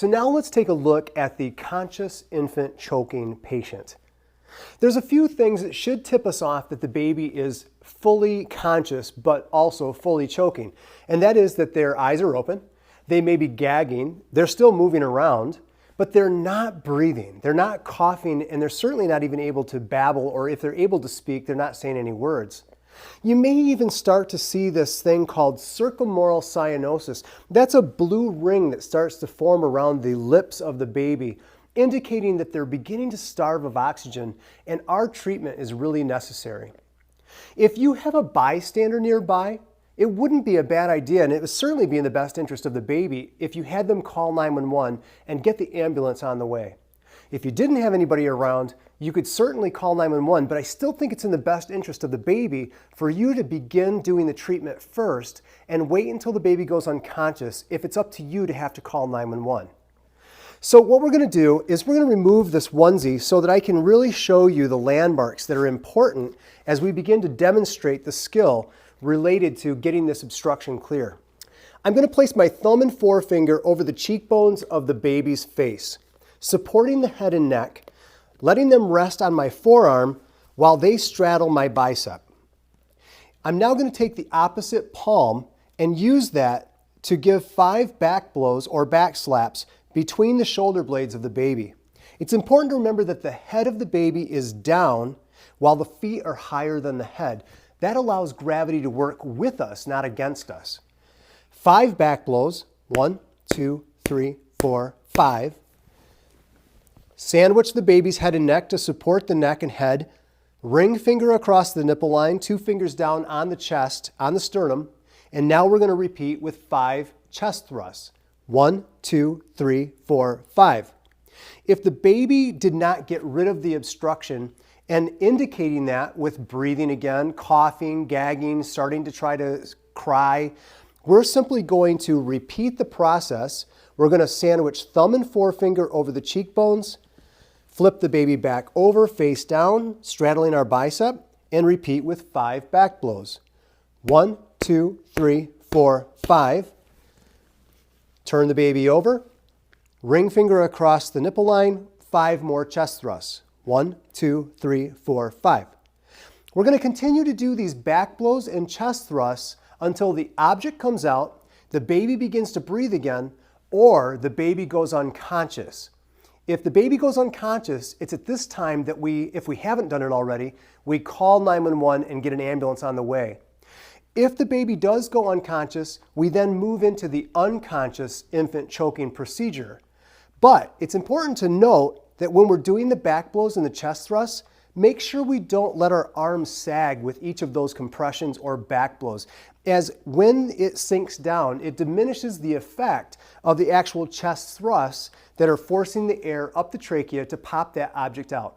So now let's take a look at the conscious infant choking patient. There's a few things that should tip us off that the baby is fully conscious but also fully choking. And that is that their eyes are open, they may be gagging, they're still moving around, but they're not breathing, they're not coughing, and they're certainly not even able to babble, or if they're able to speak, they're not saying any words. You may even start to see this thing called circummoral cyanosis. That's a blue ring that starts to form around the lips of the baby, indicating that they're beginning to starve of oxygen, and our treatment is really necessary. If you have a bystander nearby, it wouldn't be a bad idea, and it would certainly be in the best interest of the baby if you had them call 911 and get the ambulance on the way. If you didn't have anybody around, you could certainly call 911, but I still think it's in the best interest of the baby for you to begin doing the treatment first and wait until the baby goes unconscious if it's up to you to have to call 911. So what we're going to do is we're going to remove this onesie so that I can really show you the landmarks that are important as we begin to demonstrate the skill related to getting this obstruction clear. I'm going to place my thumb and forefinger over the cheekbones of the baby's face, supporting the head and neck, letting them rest on my forearm while they straddle my bicep. I'm now going to take the opposite palm and use that to give 5 back blows or back slaps between the shoulder blades of the baby. It's important to remember that the head of the baby is down while the feet are higher than the head. That allows gravity to work with us, not against us. 5 back blows, 1, 2, 3, 4, 5. Sandwich the baby's head and neck to support the neck and head. Ring finger across the nipple line, 2 fingers down on the chest, on the sternum. And now we're going to repeat with 5 chest thrusts. 1, 2, 3, 4, 5. If the baby did not get rid of the obstruction, and indicating that with breathing again, coughing, gagging, starting to try to cry, we're simply going to repeat the process. We're going to sandwich thumb and forefinger over the cheekbones, flip the baby back over, face down, straddling our bicep, and repeat with 5 back blows. 1, 2, 3, 4, 5. Turn the baby over, ring finger across the nipple line, 5 more chest thrusts. 1, 2, 3, 4, 5. We're going to continue to do these back blows and chest thrusts until the object comes out, the baby begins to breathe again, or the baby goes unconscious. If the baby goes unconscious, it's at this time that if we haven't done it already, we call 911 and get an ambulance on the way. If the baby does go unconscious, we then move into the unconscious infant choking procedure. But it's important to note that when we're doing the back blows and the chest thrusts, make sure we don't let our arms sag with each of those compressions or back blows, as when it sinks down, it diminishes the effect of the actual chest thrusts that are forcing the air up the trachea to pop that object out.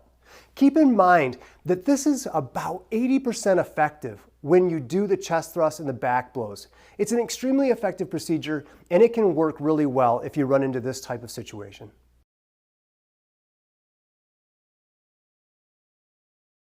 Keep in mind that this is about 80% effective when you do the chest thrusts and the back blows. It's an extremely effective procedure, and it can work really well if you run into this type of situation.